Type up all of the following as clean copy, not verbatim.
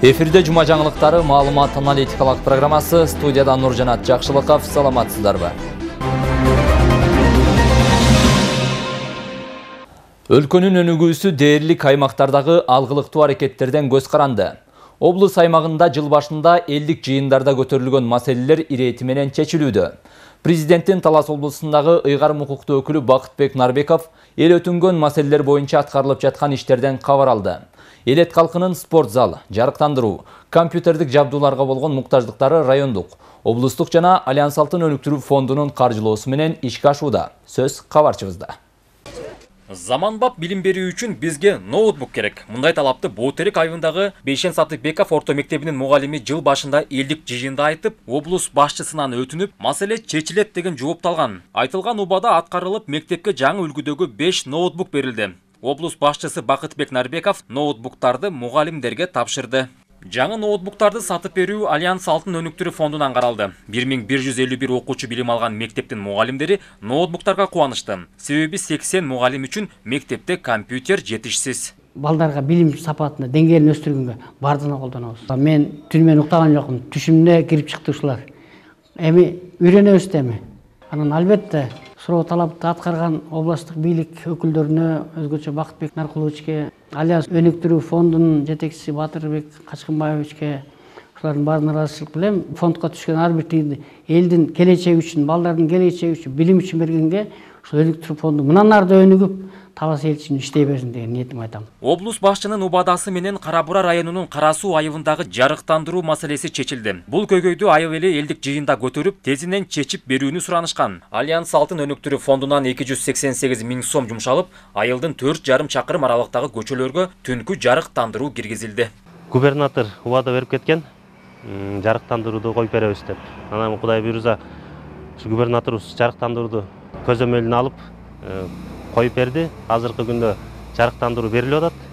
Эфирде жума жаңылыктары маалымат аналитикалык программасы. Студияда Нуржанат Жакшылыков. Саламатсыздарбы? Өлкөнүн өнүгүүсү дээрлик аймактардагы алгылыктуу аракеттерден көз каранды. Облус аймагында жыл башында элдик жыйындарда көтөрүлгөн маселелер ирети менен чечилүүдө. Президенттин Талас облусундагы ыйгарым укуктуу өкүлү Бакытбек Нарбеков эл өтүнгөн маселелер боюнча аткарылып жаткан иштерден кабар алды. Элет калкынын спорт зал, жарыктандыруу, компьютердик жабдууларга болгон муктаждыктары райондук, облустук жана Альянс Алтын өнүктүрүү фондунун каржылоосу менен ишке ашууда. Сөз кабарчыбызда. Заманбап билим берүү үчүн бизге ноутбук керек. Мындай талапты Боотерек айылындагы Бейшен Сатыбеков орто мектебинин мугалими жыл башында элдик жыйында айтып, облус башчысынан өтүнүп, маселе чечилет деген жоопталган. Айтылган убада аткарылып, мектепке жаңы үлгүдөгү 5 ноутбук берилди. Облус башчысы Бакытбек Нарбеков ноутбуктарды мугалимдерге тапшырды. Жаңы ноутбуктарды сатып берүү Альянс Алтын өнүктүрүү фондунан каралды. 1151 окуучу билим алган мектептин мугалимдери ноутбуктарга кубанычты. Себеби 80 мугалим үчүн мектепте компьютер жетишсиз. Балдарга билим сапатына деңгээлин өстүргөнгө бардыгына колдонобуз. Мен түнүмен уктаган жокмун. Түшүмдө кирип чыкты ушулар. Эми үйрөнөбүз деми. Анан албетте суроо талапты аткарган областтык бийлик өкүлдөрүнө, өзгөчө Бакытбек Наркуловичке, Альянс өнүктүрүү фондунун жетекчиси Батырбек Качкынбаевичке, ушулардын баарына ыраазычылык билем. Фондко түшкөн ар бир тиынды элдин келечеги үчүн, балдардын келечеги үчүн, билим үчүн бергенге ушул өнүктүрүү фонду мындан ары да өнүгүп, табас эл үчүн иштей берсин деген ниетимди айтам. Облус башчынын убадасы менен Кара Бура районунун Кара Суу айылындагы жарыктандыруу маселеси чечилди. Бул көйгөйдү айыл эли элдик жыйында көтөрүп, тезинен чечип берүүнү суранышкан. Альянс Алтын өнүктүрүү фондунан 288 миң сом жумшалып, айылдын 4,5 чакырым аралыктагы көчөлөргө түнкү жарыктандыруу киргизилди. Губернатор убада берип кеткен, жарыктандырууду коюп беребиз деп. Анан Кудай буйрса, губернаторубуз жарыктандырууду көзөмөлүнө алып коюп берди. Азыркы күндө жарыктандыруу берилип атат.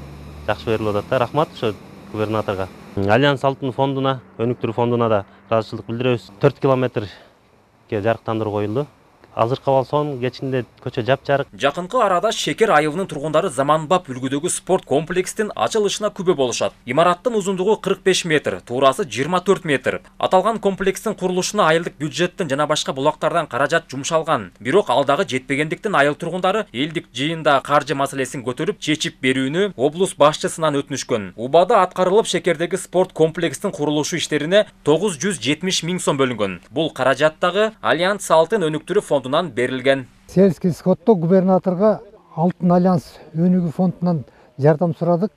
Жакшы берилип атат да. Рахмат ошо губернаторго. Альянс Алтын фондуна, өнүктүрүү фондуна да ыраазычылык билдиребиз. 4 километрге жарыктандыруу коюлду. Азыркы абал сон кечинде көчө жапжарык. Жакынкы арада Шекер айылынын тургундары заманбап үлгүдөгү спорт комплекстин ачылышына күбө болушат. Имараттын узундугу 45 метр, туурасы 24 метр. Аталган комплекстин курулушуна айылдык бюджеттен жана башка булактардан каражат жумшалган. Бирок алдагы жетпегендиктен айыл тургундары элдик жыйында каржы маселесин көтөрүп, чечип берүүнү облус башчысынан өтүнүшкөн. Убада аткарылып, Шекердеги спорт комплекстин курулушу иштерине 970 миң сом бөлүнгөн. Бул каражаттагы Альянс Алтын өнүктүрүү фондунан берилген. Сельский сходто губернаторга Алтын Альянс өнүгүү фондунан жардам сурадык.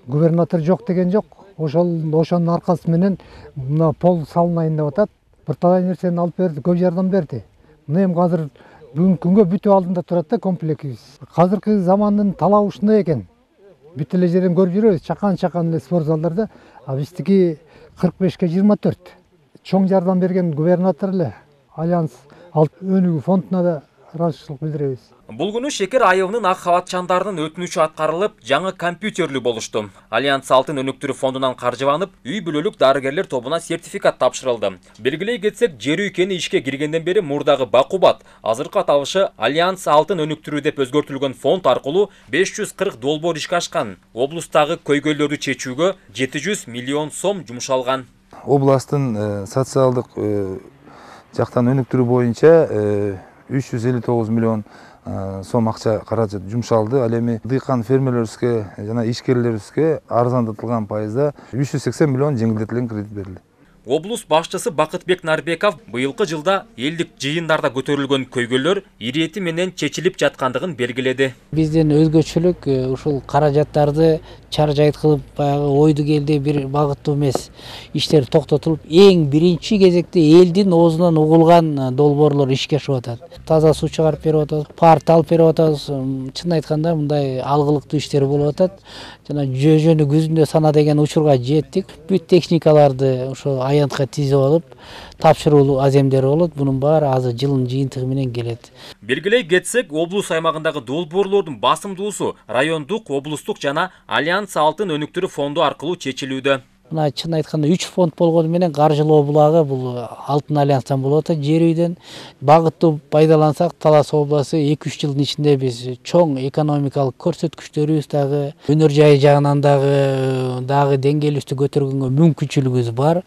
Губернатор жок деген жок. Ошонун аркасы менен мына пол салынайын деп атат. Бир талай нерсени алып берди, көп жардам берди. Мына эми азыр бүгүнкү күнгө бүтүп алдында турат да комплексибиз. Азыркы замандын талабы ушундай экен. Бүт эле жерден көрүп жүрөбүз, чакан эле спорт залдарда, а биздики 45ке 24. Чоң жардам берген губернатор эле. Альянс Алтын өнүгүү фондуна да ыраазычылык билдиребиз. Бул күнү Шекер айылынын ак кабатчандарынын өтүнүчү аткарылып, жаңы компьютерлүү болушту. Альянс Алтын өнүктүрүү фондунан каржыланып, үй бүлөлүк дарыгерлер тобуна сертификат тапшырылды. Белгилей кетсек, жер үйкени ишке киргенден бери мурдагы Бакубат, азыркы аталышы Альянс Алтын өнүктүрүү деп өзгөртүлгөн фонд аркылуу 540 долбоор ишке ашкан. Облустагы көйгөйлөрдү чечүүгө 700 миллион сом жумшалган. Областын социалдык жактан өнүктүрүү боюнча 359 миллион сом акча каражат жумшалды. Ал эми дыйкан фермерлерибизге жана ишкерлерибизге арзандатылган пайызда 380 миллион жеңилдетилген кредит берилди. Облус башчысы Бакытбек Нарбеков быйылкы жылда элдик жыйындарда көтөрүлгөн көйгөйлөр ирети менен чечилип жаткандыгын белгиледи. Бизден өзгөчөлүк ушул каражаттарды чаржайт кылып, баягы ойду келди бир багыттуу эмес иштер токтотулуп, эң биринчи кезекте элдин оозунан угулган долбоорлор ишке ашып атат. Таза суу чыгарып берип атабыз, парт алып берип атабыз. Чын айтканда мындай алгылыктуу иштер болуп атат. Жана жөө-жөнү күзүндө сана деген учурга жеттик. Бүт техникаларды ошо аянтка тизип алып, тапшыруу аземдери болот. Бунун баары азыр жылдын жыйынтыгы менен келет. Белгилей кетсек, облус аймагындагы долбоорлордун басымдуусу райондук, облустук жана Альянс Алтын өнүктүрүү фонду аркылуу чечилүүдө. мына чын айтканда 3 фонд болгону менен каржылоо булагы бул Алтын альянстан болуп атат. Жер үйдөн багыттуу пайдалансак Талас областы 2-3 жылдын ичинде биз чоң экономикалык көрсөткүчтөрүбүз дагы өнөр жайы жагынан дагы деңгээлибизди көтөргөнгө мүмкүнчүлүгүбүз бар.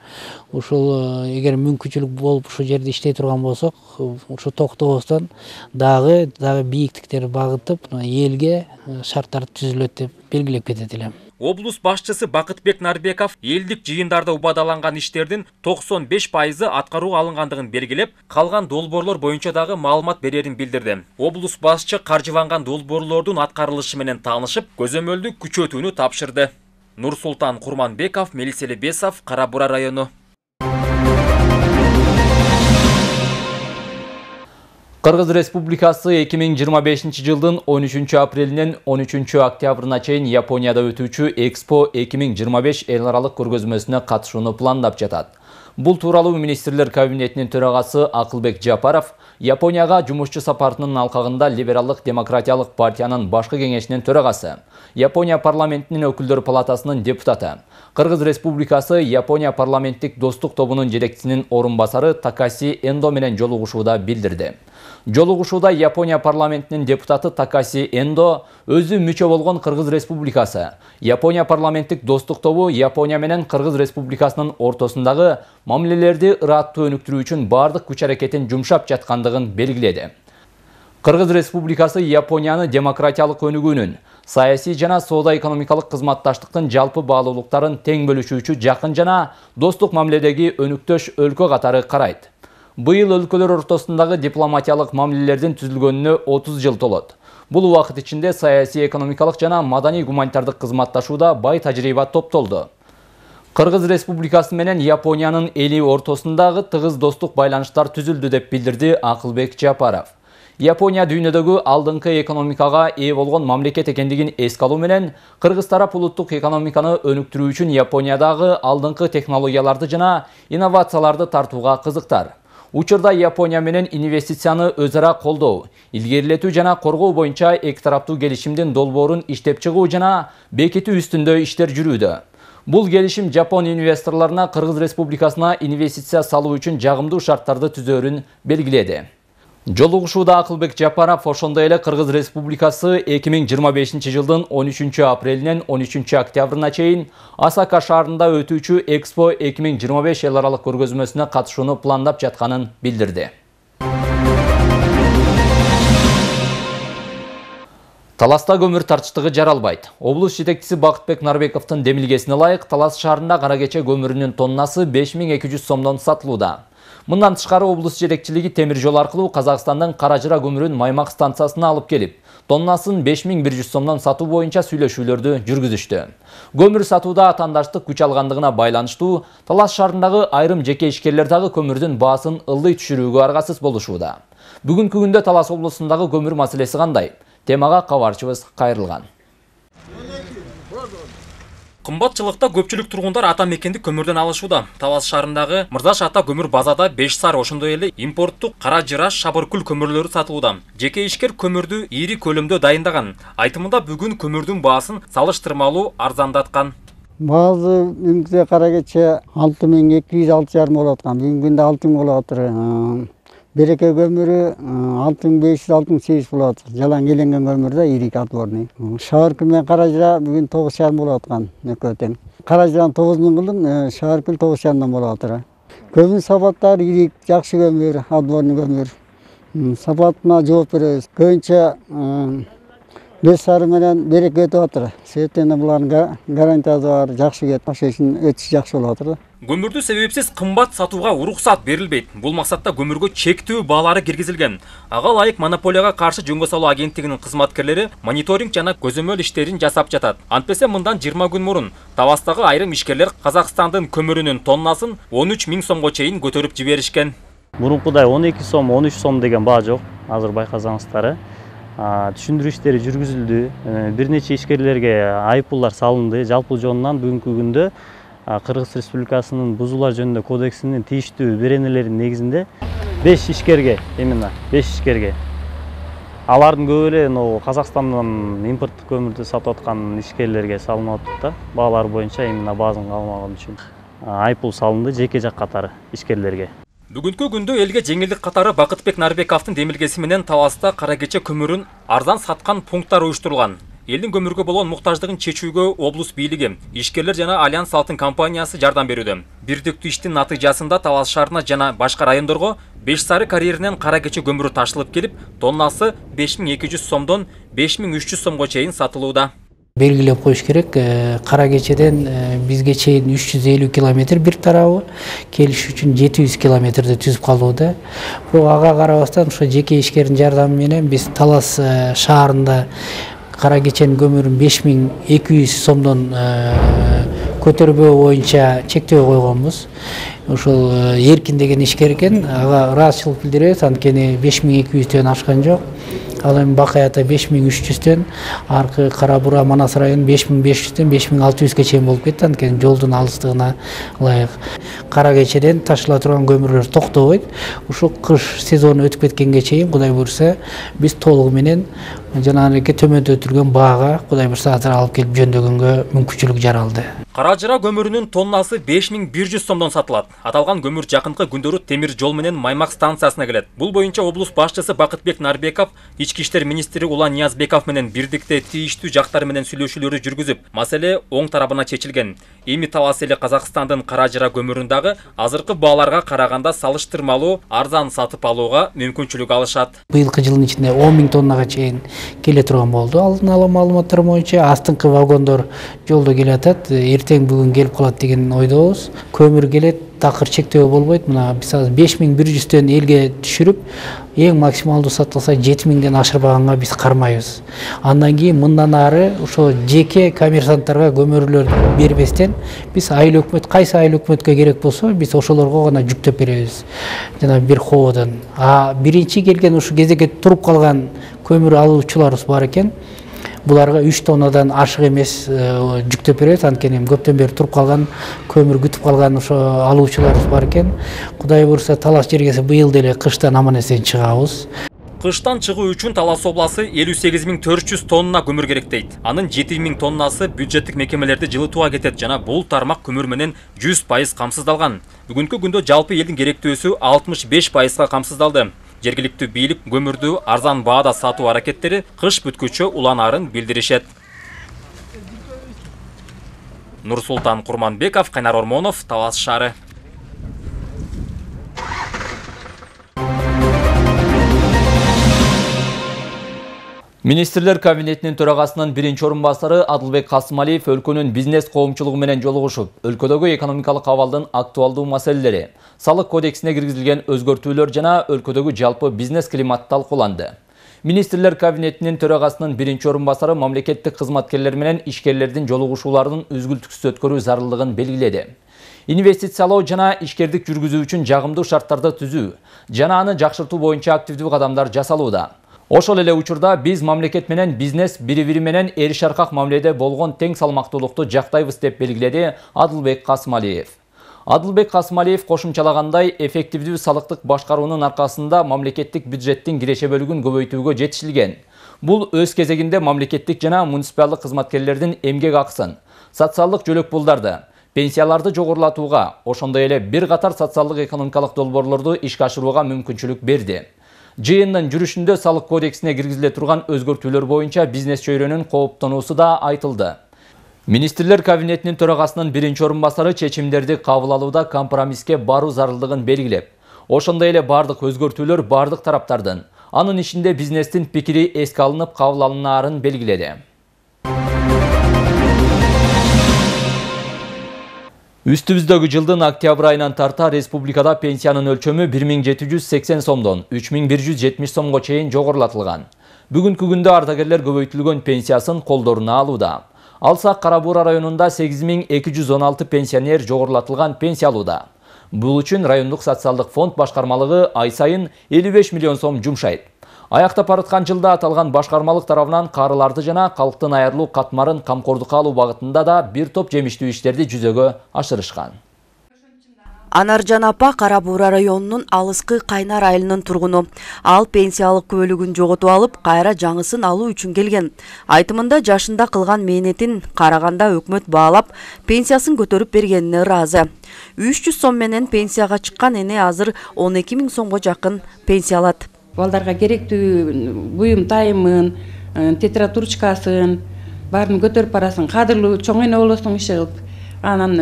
Ушул эгер мүмкүнчүлүк болуп ушул жерде иштей турган болсок, ушу токтобостон дагы бийиктиктер багытып элге шарттар түзүлөт деп белгилеп кетет элем. Облус башчысы Бакытбек Нарбеков элдик жыйындарда убадаланган иштердин 95% аткарууга алынгандыгын белгилеп, калган долбоорлор боюнча дагы маалымат берерин билдирди. Облус башчы каржыланган долбоорлордун аткарылышы менен таанышып, көзөмөлдү күчөтүүнү тапшырды. Нурсултан Курманбеков, Мелисели Бесов, Кара Бура району. Кыргыз Республикасы 2025 жылдын 13 апрелинен 13 октябрына чейин Японияда өтүүчү Экспо 2025 эл аралык көргөзмөсүнө катышууну пландап жатат. Бул тууралуу министрлер кабинетинин төрагасы Акылбек Жапаров Японияга жумушчу сапарынын алкагында Либералдык демократиялык партиянын башкы кеңешинин төрагасы, Япония парламентинин өкүлдөр палатасынын депутаты, Кыргыз Республикасы Япония парламенттик достук тобунун жетекчисинин орун басары Такаси Эндо менен жолугушууда билдирди. Жолугушууда Япония парламентинин депутаты Такаси Эндо өзү мүчө болгон Кыргыз Республикасы, Япония парламенттик достук тобу Япония менен Кыргыз Республикасынын ортосундагы мамилелерди ыраттуу өнүктүрүү үчүн бардык күч аракетин жумшап жаткандыгын белгиледи. Кыргыз Республикасы Японияны демократиялык өнүгүүнүн, саясий жана соода-экономикалык кызматташтыктын жалпы баалуулуктарын тең бөлүшүүчү жакын жана достук мамиледеги өнүктөш өлкө катары карайт. Быйыл өлкөлөр ортосундагы дипломатиялык мамилелердин түзүлгөнүнө 30 жыл толот. Бул убакыт ичинде саясий, экономикалык жана маданий гуманитардык кызматташууда бай тажрыйба топтолду. Кыргыз Республикасы менен Япониянын эли ортосундагы тыгыз достук байланыштар түзүлдү деп билдирди Акылбек Жапаров. Япония дүйнөдөгү алдыңкы экономикага ээ болгон мамлекет экендигин эске алуу менен кыргыз тарап улуттук экономиканы өнүктүрүү үчүн Япониядагы алдыңкы технологияларды жана инновацияларды тартууга кызыктар. Учурда Япония менен инвестицияны өз ара колдоо, илгерилетүү жана коргоо боюнча эки тараптуу келишимдин долбоорун иштеп чыгуу жана бекитүү үстүндө иштер жүрүүдө. Бул келишим Жапон инвесторлоруна Кыргыз Республикасына инвестиция салуу үчүн жагымдуу шарттарды түзөөрүн белгиледи. Жолугушууда Акылбек Жапаров ошондой эле Кыргыз Республикасы 2025 жылдын 13 апрелинен 13 октябрына чейин Осака шаарында өтүүчү Экспо 2025 эл аралык көргөзмөсүнө катышууну пландап жатканын билдирди. Таласта көмүр тартыштыгы жаралбайт. Облус жетекчиси Бакытбек Нарбековдун демилгесине ылайык, Талас шаарында кара кече көмүрүнүн тоннасы 5200 сомдон сатылууда. Мындан тышкары облус жетекчилиги темир жол аркылуу Казакстандын Каражыра көмүрүн Маймак станциясына алып келип, тоннасын 5100 сомдон сатуу боюнча сүйлөшүүлөрдү жүргүзүштү. Көмүр сатууда атаандаштык күч алгандыгына байланыштуу Талас шаарындагы айрым жеке ишкерлер дагы көмүрдүн баасын ылдый түшүрүүгө аргасыз болушууда. Бүгүнкү күндө Талас облусундагы көмүр маселеси кандай? Темага кабарчыбыз кайрылган. Кымбатчылыкта көпчүлүк тургундар ата мекенди көмүрдөн алышууда. Талас шаарындагы Мырзаш ата көмүр базада 5 сар, ошондой эле импорттук Каражыра, Шабыркүл көмүрлөрү сатылууда. Жеке ишкер көмүрдү ири көлөмдө дайындаган. Айтымында бүгүн көмүрдүн баасын салыштырмалуу арзандаткан. Баазы бүгүнкү кара кече 6200 6,5 болуп аткан. Бүгүнкү күндө 6000 болуп атыр. Береке көмүрү 6500 6800 болот. Жалаң келенген көмүр да ирик отборный. Шабыркүл менен Каражыра бүгүн 9,5 болуп аткан экөө тең. Каражыраны 9000 кылдым, Шабыркүл 9,5 болуп атыр. Көмүр сапаттары ирик, жакшы көмүр, отборный көмүр. Сапатына жооп беребиз. Көбүнчө 5 сары менен береке өтүп атыр. Себептен булардын гарантиясы бар, жакшы кет, ошол үчүн өтүш жакшы болуп атыр. Көмүрдү себепсиз кымбат сатууга уруксат берилбейт. Бул максатта көмүргө чектөө баалары киргизилген. Ага ылайык монополияга каршы жөнгө салуу агенттигинин кызматкерлери мониторинг жана көзөмөл иштерин жасап жатат. Антпесе мындан 20 күн мурун Таластагы айрым ишкерлер Казакстандын көмүрүнүн тоннасын 13000 сомго чейин көтөрүп жиберишкен. Мурункудай 12 сом, 13 сом деген баа жок. Азыр байкасаңыздар. Түшүндүрүү иштери жүргүзүлдү. Бир нече ишкерлерге айыппулдар салынды. Жалпы жонунан бүгүнкү күндө Кыргыз Республикасынын бузуулар жөнүндө кодексинин тийиштүү беренелеринин негизинде 5 ишкерге, именно 5 ишкерге Алардын көбү эле Казакстандан импорттук көмүрдү сатып аткан ишкерлерге салынып атат да. Баалар боюнча именно базын калмаган үчүн айыппул салынды жеке жак катары ишкерлерге. Бүгүнкү күндө элге жеңилдик катары Бакытбек Нарбековдун демилгеси менен Таласта кара кече көмүрүн арзан саткан пункттар уюштурулган. Элдин көмүргө болгон муктаждыгын чечүүгө облус бийлиги, ишкерлер жана Альянс Алтын компаниясы жардам берүүдө. Бирдиктүү иштин натыйжасында Талас шаарына жана башка райондорго Беш Сары карьеринен кара кече көмүрү ташылып келип, тоннасы 5200 сомдон 5300 сомго чейин сатылууда. Белгилеп коюш керек, кара кечеден бизге чейин 350 километр бир тарабы, келиш үчүн 700 километрди түзүп калууда. Бирок ага карабастан ошо жеке ишкердин жардамы менен биз Талас шаарында кара кеченин көмүрүн 5200 сомдон көтөрбөө боюнча чектөө койгонбуз. Ошол Эркин деген ишкер экен, ага ыраазычылык билдиребиз, анткени 5200дөн ашкан жок. Ал эми Бакаята 5300дөн, аркы Кара Бура Манас району 5500дөн 5600ге чейин болуп кетти, анткени жолдун алыстыгына ылайык. Кара кечеден ташыла турган көмүрлөр токтобойт. Ушул кыш сезону өтүп кеткенге чейин Кудай буйрса биз толугу менен жанагы төмөндөтүлгөн баага Кудай буйрса азыр алып келип жөндөгөнгө мүмкүнчүлүк жаралды. Каражыра көмүрүнүн тоннасы 5100 сомдон сатылат. Аталган көмүр жакынкы күндөрү темир жол менен Маймак станциясына келет. Бул боюнча облус башчысы Бакытбек Нарбеков Ички иштер министри Улан Ниязбеков менен бирдикте тийиштүү жактар менен сүйлөшүүлөрү жүргүзүп, маселе оң тарабына чечилген. Эми Талас эле Казакстандын каражыра көмүрүн дагы азыркы бааларга караганда салыштырмалуу арзан сатып алууга мүмкүнчүлүк алышат. Быйылкы жылдын ичинде 10 000 тоннага чейин келе турган болду. Алдын ала маалыматтар боюнча астыңкы вагондор жолдо келе атат, эртең бүгүн келип калат деген ойдобуз. Көмүр келет, такыр чектөө болбойт. Мына биз азыр 5100дөн элге түшүрүп, эң максималдуу сатылса 7000ден ашырбаганга биз кармайбыз. Андан кийин мындан ары ошо жеке коммерсанттарга көмүрлөр бербестен биз айыл өкмөт, кайсы айыл өкмөткө керек болсо биз ошолорго гана жүктөп беребиз. Жана бир хоодон. Биринчи келген ушу кезекке туруп калган көмүр алуучуларыбыз бар экен. Буларга 3 тоннадан ашык эмес жүктөп беребиз, анткени көптөн бери туруп калган көмүр күтүп калган ошо алуучуларыбыз бар экен. Кудай буйрса Талас жергеси быйыл деле кыштан аман эсен чыгабыз. Кыштан чыгуу үчүн Талас обласы 58400 тонна көмүр керек дейт. Анын 7000 тоннасы бюджеттик мекемелерди жылытууга кетет жана бул тармак көмүр менен 100% камсыздалган. Бүгүнкү күндө жалпы элдин керектөөсү 65%га камсыздалды. Жергиликтүү бийлик көмүрдү арзан баада сатуу аракеттери кыш бүткүчө уланаарын билдиришет. Нурсултан Курманбеков, Кайнар Ормонов, Талас шаары. Министрлер кабинетинин төрагасынын биринчи орун басары Адылбек Касымалиев өлкөнүн бизнес коомчулугу менен жолугушуп, өлкөдөгү экономикалык абалдын актуалдуу маселелери, салык кодексине киргизилген өзгөртүүлөр жана өлкөдөгү жалпы бизнес климат талкууланды. Министрлер кабинетинин төрагасынын биринчи орун басары мамлекеттик кызматкерлер менен ишкерлердин жолугушууларынын үзгүлтүксүз өткөрүү зарылдыгын белгиледи. Инвестициялоо жана ишкердик жүргүзүү үчүн жагымдуу шарттарды түзүү жана аны жакшыртуу боюнча активдүү кадамдар жасалууда. Ошол эле учурда биз мамлекет менен бизнес бири-бири менен эриш аркак мамиледе болгон тең салмактуулукту жактайбыз деп белгиледи Адылбек Касымалиев. Адылбек Касымалиев кошумчалагандай, эффективдүү салыктык башкаруунун аркасында мамлекеттик бюджеттин киреше бөлүгүн көбөйтүүгө жетишилген. Бул өз кезегинде мамлекеттик жана муниципалдык кызматкерлердин эмгек акысын, социалдык жөлөк пулдарды, пенсияларды жогорулатууга, ошондой эле бир катар социалдык экономикалык долбоорлорду ишке ашырууга мүмкүнчүлүк берди. Жыйындын жүрүшүндө салык кодексине киргизиле турган өзгөртүүлөр боюнча бизнес чөйрөнүн кооптонуусу да айтылды. Министрлер кабинетинин төрагасынын биринчи орун басары чечимдерди кабыл алууда компромисске баруу зарылдыгын белгилеп, ошондой эле бардык өзгөртүүлөр бардык тараптардын, анын ичинде бизнестин пикири эске алынып кабыл алынаарын белгиледи. Үстүбүздөгү жылдын октябрь айынан тарта республикада пенсиянын өлчөмү 1780 сомдон 3170 сомго чейин жогорулатылган. Бүгүнкү күндө ардагерлер көбөйтүлгөн пенсиясын колдоруна алууда. Алсак Кара Бура районунда 8216 пенсионер жогорулатылган пенсия алууда. Бул үчүн райондук социалдык фонд башкармалыгы ай сайын 55 миллион сом жумшайт. Аяктап бараткан жылда аталган башкармалык тарабынан карыларды жана калктын айырылуу катмарын камкордукка алуу багытында да бир топ жемиштүү иштерди жүзөгө ашырышкан. Анаржан апа Кара Буура районунун Алыскы Кайнар айылынын тургуну. Ал пенсиялык көбөлүгүн жоготуп алып, кайра жаңысын алуу үчүн келген. Айтымында жашында кылган мээнетин караганда өкмөт баалап, пенсиясын көтөрүп бергенине ыраазы. 300 сом менен пенсияга чыккан эне азыр 12 000 сомго жакын пенсия алат. Балдарга керектүү буюм тайымын, тетратурчкасын, баарын көтөрүп барасың, кадырлуу чоң эне болосуң иши кылып. Анан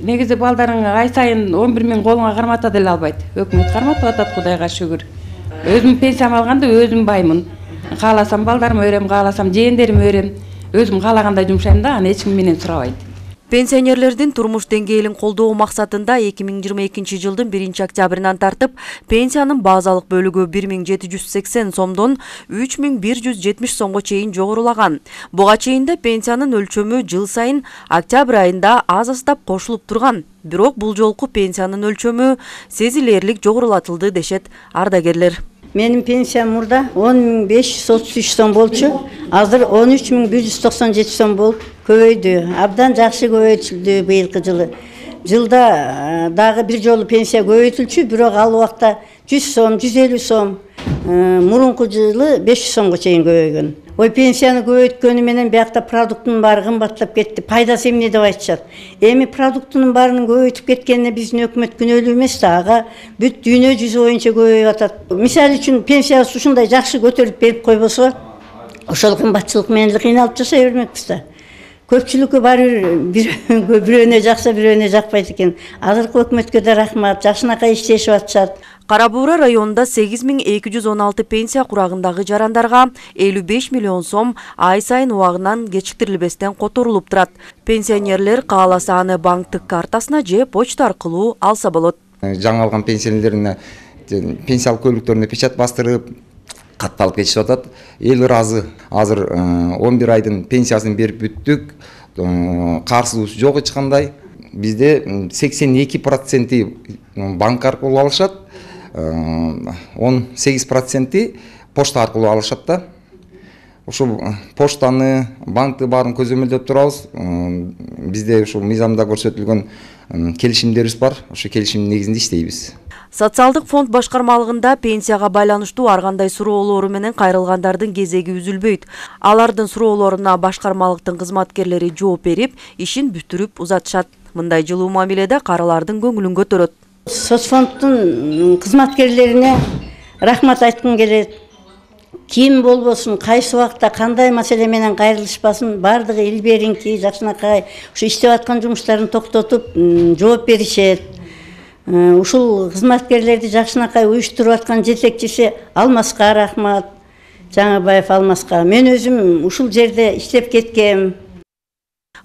негизи балдарыңа ай сайын 11 000 колуңа кармата деле албайт. Өкмөт карматып атат, Кудайга шүгүр. Өзүм пенсиям алганда өзүм баймын. Кааласам балдарыма берем, кааласам жээндериме берем. Өзүм каалагандай жумшайм да, аны эч ким менен сурабайт. Пенсионерлердин турмуш деңгээлин колдоо максатында 2022 жылдын 1 октябрынан тартып, пенсиянын базалык бөлүгү 1780 сомдон 3170 сомго чейин жогорулаган. Буга чейин да пенсиянын өлчөмү жыл сайын октябрь айында аз-аздап кошулуп турган. Бирок бул жолку пенсиянын өлчөмү сезилерлик жогорулатылды дешет ардагерлер. Менин пенсиям мурда 10.533 сом болчу, азыр 13.197 сом болуп көбөйдү. Абдан жакшы көбөйтүлдү быйылкы жылы. Жылда дагы бир жолу пенсия көбөйтүлчү, бирок ал убакта 100 сом, 150 сом, мурунку жылы 500 сомго чейин көбөйгөн. Ой, пенсияны көбөйткөнү менен биякта продуктунун баары кымбаттап кетти. Пайдасы эмне деп айтышат. Эми продуктунун баарынын көбөйтүп кеткенине биздин өкмөт күнөөлүү эмес да, ага бүт дүйнө жүзү боюнча көбөйүп атат. Мисалы үчүн пенсиясы ушундай жакшы көтөрүп берип койбосо, ошол кымбатчылык менен эле кыйналып жашай бермекпиз да. Көпчүлүккө баары бирөөнө жакса, бирөөнө жакпайт экен. Азыркы өкмөткө да рахмат, жакшынакай иштешип атышат. Кара Буура районунда 8216 пенсия курагындагы жарандарга 55 миллион сом ай сайын убагынан кечиктирилбестен которулуп турат. Пенсионерлер кааласа аны банктык картасына же почта аркылуу алса болот. Жаңы алган пенсионерлерине пенсиялык көлүктөрүнө печать бастырып, катталып кетишип атат. Эл ыраазы. Азыр 11 айдын пенсиясын берип бүттүк. Карсылуусу жок эч кандай. Бизде 82% банк аркылуу алышат. 18% почта аркылуу алышат да. Ошол поштаны, банкты баарын көзөмөлдөп турабыз. Бизде ушул мыйзамда көрсөтүлгөн келишимдерибиз бар. Ошо келишимдин негизинде иштейбиз. Социалдык фонд башкармалыгында пенсияга байланыштуу ар кандай суроолору менен кайрылгандардын кезеги үзүлбөйт. Алардын суроолоруна башкармалыктын кызматкерлери жооп берип, ишин бүтүрүп узатышат. Мындай жылуу мамиледе каралардын көңүлүн көтөрөт. Соцфонддун кызматкерлерине рахмат айткым келет. Ким болбосун, кайсы убакта кандай маселе менен кайрылышпасын, бардыгы илберинки, жакшынакай ушу иштеп аткан жумуштарын токтотуп жооп беришет. Ушул кызматкерлерди жакшынакай уюштуруп аткан жетекчиси Алмаска рахмат. Жаңыбаев Алмаска. Мен өзүм ушул жерде иштеп кеткем.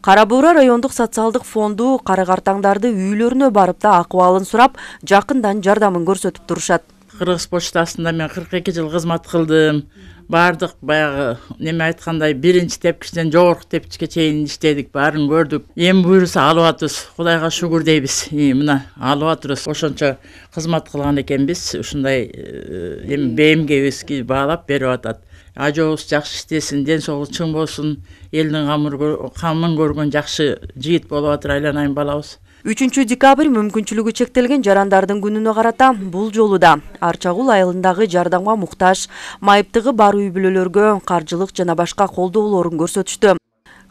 Кара Буура райондук социалдык фонду карыгартаңдарды үйлөрүнө барып да акыбалын сурап, жакындан жардамын көрсөтүп турушат. Кыргыз почтасында мен 42 жыл кызмат кылдым. Бардык баягы неме айткандай биринчи тепкичтен жогорку тепкичке чейин иштедик, баарын көрдүк. Эми буйруса алып атабыз. Кудайга шүгүр дейбиз. Мына алып атабыз. Ошончо кызмат кылган экенбиз. Ушундай эми БМГбизги баалап берип атат. Ажообуз жакшы иштесин, ден соолугу чың болсун, элдин камын көргөн жакшы жигит болуп атыр айланайын балабыз. 3 декабрь мүмкүнчүлүгү чектелген жарандардын күнүнө карата бул жолу да Арчагул айылындагы жардамга муктаж, майыптыгы бар үй бүлөлөргө каржылык жана башка колдоолорун көрсөтүштү.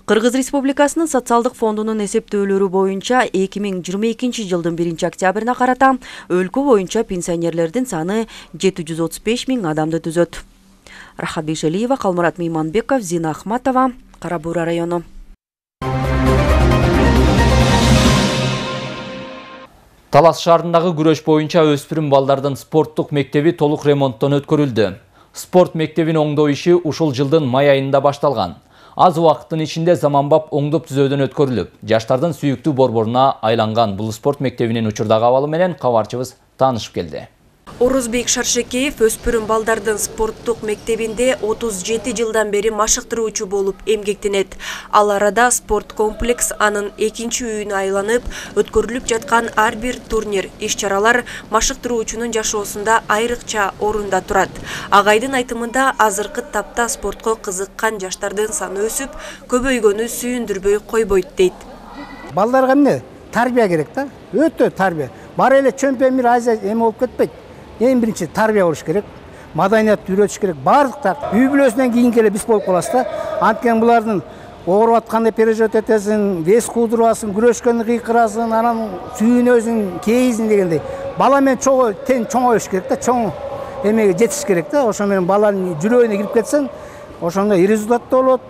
Кыргыз Республикасынын социалдык фондунун эсептөөлөрү боюнча 2022 жылдын 1 октябрына карата өлкө боюнча пенсионерлердин саны 735 000 адамды түзөт. Рахат Бейшалиева, Калмурат Мейманбеков, Зина Ахматова, Кара Буура району. Талас шаарындагы күрөш боюнча өспүрүм балдардын спорттук мектеби толук ремонттон өткөрүлдү. Спорт мектебин оңдоо иши ушул жылдын май айында башталган. Аз убакыттын ичинде заманбап оңдоп түзөөдөн өткөрүлүп, жаштардын сүйүктүү борборуна айланган бул спорт мектебинин учурдагы абалы менен кабарчыбыз таанышып келди. Орузбек Шаршекеев өспүрүм балдардын спорттук мектебинде 37 жылдан бери машыктыруучу болуп эмгектенет. Ал арада спорт комплекс анын экинчи үйүнө айланып, өткөрүлүп жаткан ар бир турнир, иш-чаралар машыктыруучунун жашоосунда айрыкча орунда турат. Агайдын айтымында азыркы тапта спортко кызыккан жаштардын саны өсүп, көбөйгөнү сүйүндүрбөй койбойт дейт. Балдарга эмне? Тарбия керек да, өтө тарбия. Бар эле чемпион мир Азия эме болуп кетпейт. Эң биринчи тарбия болуш керек. Маданиятты үйрөтүш керек. Бардыктар үй бүлөсүнөн кийинки эле биз болуп каласыз да. Анткени булардын ооруп атканда переживать этесиң, вес куудурасың, күрөшкөндү кыйкырасың, анан сүйүнөсүң, кейизиң дегендей. Бала менен тең чоңоюш керек да, чоң эмеге жетиш керек да. Ошо менен баланын жүрөгүнө кирип кетсең, ошондо результат да болот.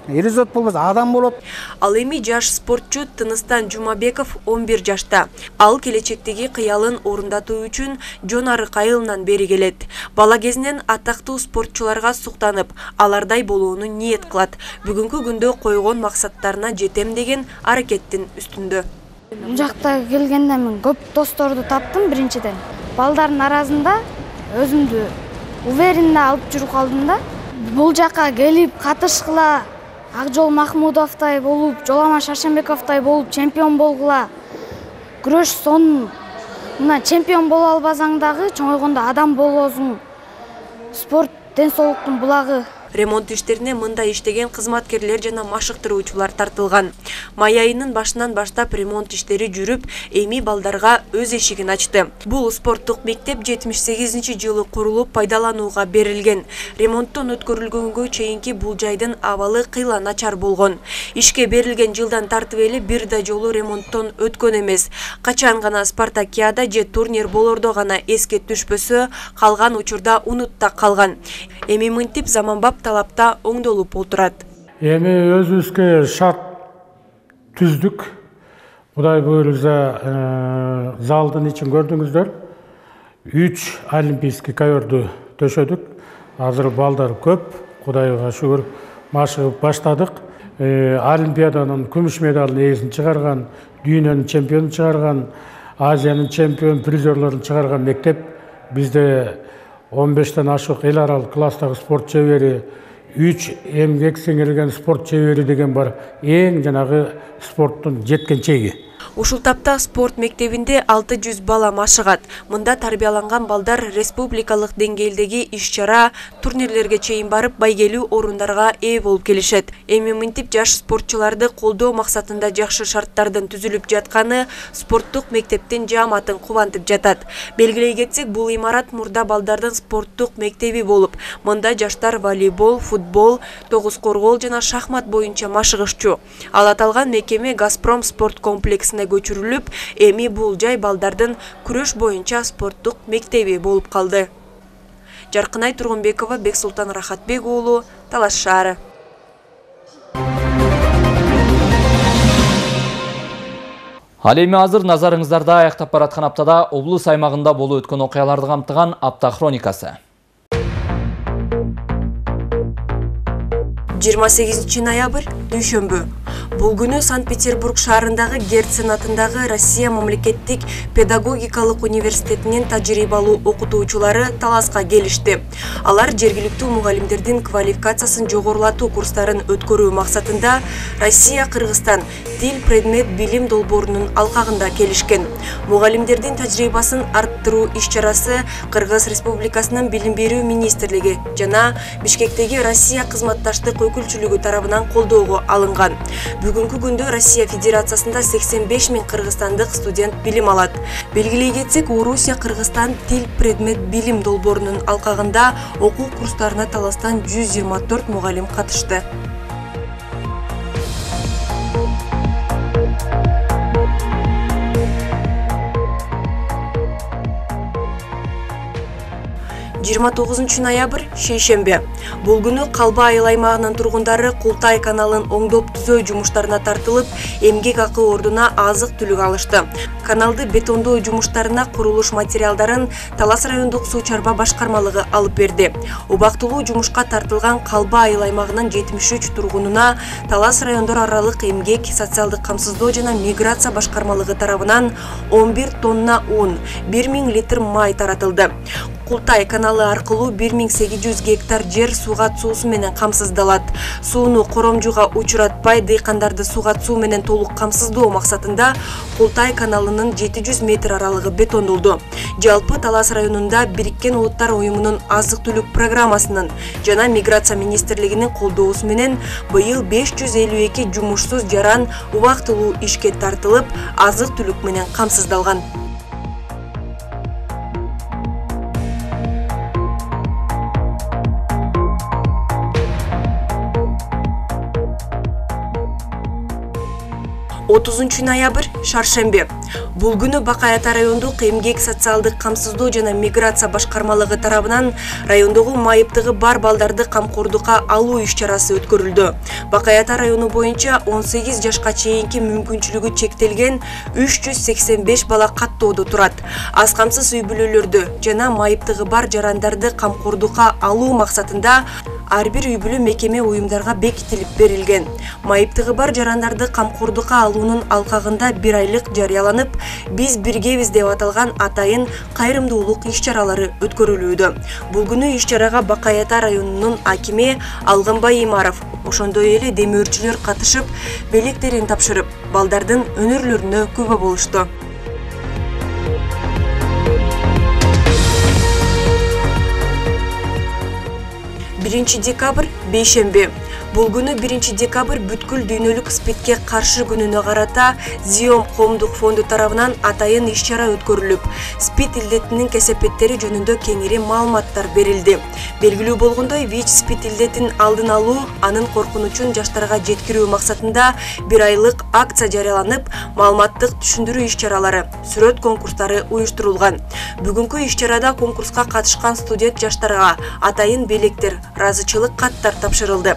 Результат болбосо адам болот. Ал эми жаш спортчу Тыныстан Жумабеков 11 жашта. Ал келечектеги кыялын орундатуу үчүн жон арык айылынан бери келет. Бала кезинен атактуу спортчуларга суктанып, алардай болууну ниет кылат. Бүгүнкү күндө койгон максаттарына жетем деген аракеттин үстүндө. Бул жакта келгенде мен көп досторду таптым биринчиден. Балдардын арасында өзүмдү уверенде алып жүрүп калдым да. Бул жакка келип катышкыла, Акжол Махмудовтай болуп, Жоламан Шаршенбековтай болуп чемпион болгула. Күрөш сон мына чемпион боло албасаң дагы чоңойгондо адам болосуң. Спорт ден соолуктун булагы. Ремонт иштерине мында иштеген кызматкерлер жана машыктыруучулар тартылган. Май айынын башынан баштап ремонт иштери жүрүп, эми балдарга өз эшигин ачты. Бул спорттук мектеп 78-жылы курулуп пайдаланууга берилген. Ремонттон өткөрүлгөнгө чейинки бул жайдын абалы кыйла начар болгон. Ишке берилген жылдан тартып эле бир да жолу ремонттон өткөн эмес. Качан гана спартакиада же турнир болордо гана эске түшпөсө, калган учурда унутта калган. Эми мынтип заманбап талапта оңдолуп отурат. Эми өзүбүзгө шарт түздүк. Кудай буйрса, залдын ичин көрдүңүздөр. 3 олимпийский ковёрду төшөдүк. Азыр балдар көп. Кудайга шүгүр, машыгып баштадык. Олимпиаданын күмүш медалын ээсин чыгарган, дүйнөнүн чемпионун чыгарган, Азиянын чемпион призерлорун чыгарган мектеп бизде 15-тен ашык эл аралык класстагы спорт чебери, 3 эмгек сиңирилген спорт чебери деген бар. Эң жанагы спорттун жеткен чеги. Ушул тапта спорт мектебинде 600 бала машыгат. Мында тарбияланган балдар республикалык деңгээлдеги иш-чара, турнирлерге чейин барып, байгелүү орундарга ээ болуп келишет. Эми мынтип жаш спортчуларды колдоо максатында жакшы шарттардын түзүлүп жатканы спорттук мектептин жааматын кубантып жатат. Белгилей кетсек, бул имарат мурда балдардын спорттук мектеби болуп, мында жаштар волейбол, футбол, тогуз коргол жана шахмат боюнча машыгышчу. Ал аталган мекеме Газпром спорт комплексине көчүрүлүп, эми бул жай балдардын күрөш боюнча спорттук мектеби болуп калды. Жаркынай Тургунбекова, Бексултан Рахатбек уулу, Талас шаары. Ал эми азыр назарыңыздарда аяктап бараткан аптада облус аймагында болуп өткөн окуяларды камтыган апта хроникасы. 28 ноябрь дүйшөмбү. Бул күнү Санкт-Петербург шаарындагы Герцен атындагы Россия мамлекеттик педагогикалык университетинин тажрыйбалуу окутуучулары Таласка келишти. Алар жергиликтүү мугалимдердин квалификациясын жогорулатуу курстарын өткөрүү максатында Россия-Кыргызстан тил предмет билим долбоорунун алкагында келишкен. Мугалимдердин тажрыйбасын арттыруу иш-чарасы Кыргыз Республикасынын билим берүү министрлиги жана Бишкектеги Россия кызматташтык өкүлчүлүгү тарабынан колдоого алынган. Бүгүнкү күндө Россия Федерациясында 85 000 кыргызстандык студент билим алат. Белгилей кетсек, Орусия-Кыргызстан тил предмет билим долбоорунун алкагында окуу курстарына Таластан 124 мугалим катышты. Жыйырма 9 ноябрь шейшембе. Бул күнү Калба айыл аймагынын тургундары Култай каналын оңдоп түзөө жумуштарына тартылып, эмгек акы ордуна азык-түлүк алышты. Каналды бетондоо жумуштарына курулуш материалдарын Талас райондук суу чарба башкармалыгы алып берди. Убактылуу жумушка тартылган Калба айыл аймагынын 73 тургунуна Талас райондор аралык эмгек, социалдык камсыздоо жана миграция башкармалыгы тарабынан 11 тонна un, 1000 литр май таратылды. Култай каналы аркылуу 1800 гектар жер суугат суусу менен камсыздалат. Сууну коромжуга учуратпай, дыйкандарды суугат суу менен толук камсыздоо максатында Култай каналынын 700 метр аралыгы бетондолду. Жалпы Талас районунда Бириккен Улуттар уюмунун азык-түлүк программасынын жана миграция министрлигинин колдоосу менен быйыл 552 жумушсуз жаран убактылуу ишке тартылып, азык-түлүк менен камсыздалган. 30 ноябрь шаршембе. Бул күнү Бакай Ата райондук эмгек социалдык камсыздоо жана миграция башкармалыгы тарабынан райондогу майыптыгы бар балдарды камкордукка алуу иш-чарасы өткөрүлдү. Бакай Ата району боюнча 18 жашка чейинки мүмкүнчүлүгү чектелген 385 бала каттоодо турат. Аз камсыз үй бүлөлөрдү жана майыптыгы бар жарандарды камкордукка алуу максатында ар бир үй бүлө мекеме уюмдарга бекитилип берилген. Майыптыгы бар жарандарды камкордукка алуунун алкагында 1 айлык жарыяланып, биз биргебиз деп аталган атайын кайрымдуулук иш-чаралары өткөрүлүүдө. Бул күнү иш-чарага Бакай Ата районунун акими Алгынбай Имаров, ошондой эле демөөрчүлөр катышып, белектерин тапшырып, балдардын өнөрлөрүнө күбө болушту. 1 декабрь бейшембе. Бул күнү 1 декабрь бүткүл дүйнөлүк СПИДке каршы күнүнө карата Зиом коомдук фонду тарабынан атайын иш-чара өткөрүлүп, СПИД илдетинин кесепеттери жөнүндө кеңири маалыматтар берилди. Белгилүү болгондой, ВИЧ-СПИД илдетин алдын алуу, анын коркунучун жаштарга жеткирүү максатында 1 айлык акция жарыяланып, маалыматтык түшүндүрүү иш-чаралары, сүрөт конкурстары уюштурулган. Бүгүнкү иш-чарада конкурска катышкан студент жаштарга атайын белектер, ыраазычылык каттар тапшырылды.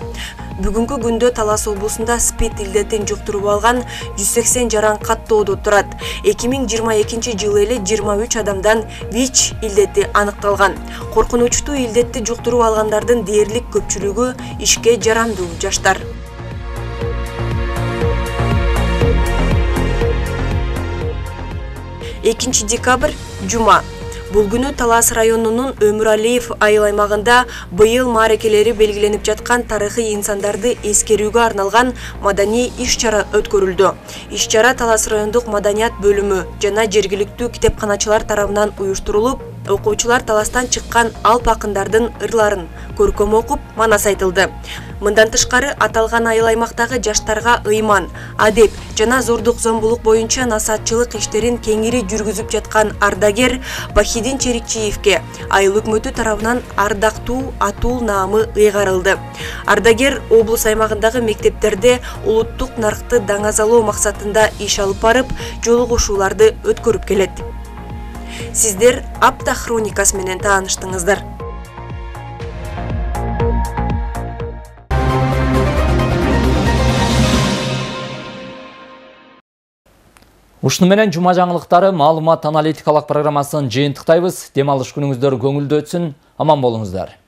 Бүгүнкү күндө Талас облусунда СПИД илдетин жуктуруп алган 180 жаран каттоодо турат. 2022 жылы эле 23 адамдан ВИЧ илдети аныкталган. Коркунучтуу илдетти жуктуруп алгандардын дээрлик көпчүлүгү ишке жарандуу жаштар. 2 декабрь жума. Бул күнү Талас районунун Өмүралиев айыл аймагында быйыл мааракелери белгиленип жаткан тарыхый инсандарды эскерүүгө арналган маданий иш-чара өткөрүлдү. Иш-чара Талас райондук маданият бөлүмү жана жергиликтүү китепканачылар тарабынан уюштурулуп, окуучулар Таластан чыккан алп акындардын ырларын көркөм окуп, манас айтылды. Мындан тышкары аталган айыл аймактагы жаштарга ыйман, адеп жана зордук зомбулук боюнча насаатчылык иштерин кеңири жүргүзүп жаткан ардагер Бахидин Черикчиевке айыл өкмөтү тарабынан ардактуу атул наамы ыйгарылды. Ардагер облус аймагындагы мектептерде улуттук наркты даңазалоо максатында иш алып барып, жолугушууларды өткөрүп келет. Сиздер апта хроникасы менен тааныштыңыздар. Ушуну менен жума жаңылыктары маалымат аналитикалык программасын жыйынтыктайбыз. Дем алыш күнүңүздөр көңүлдүү өтсүн. Аман болуңуздар.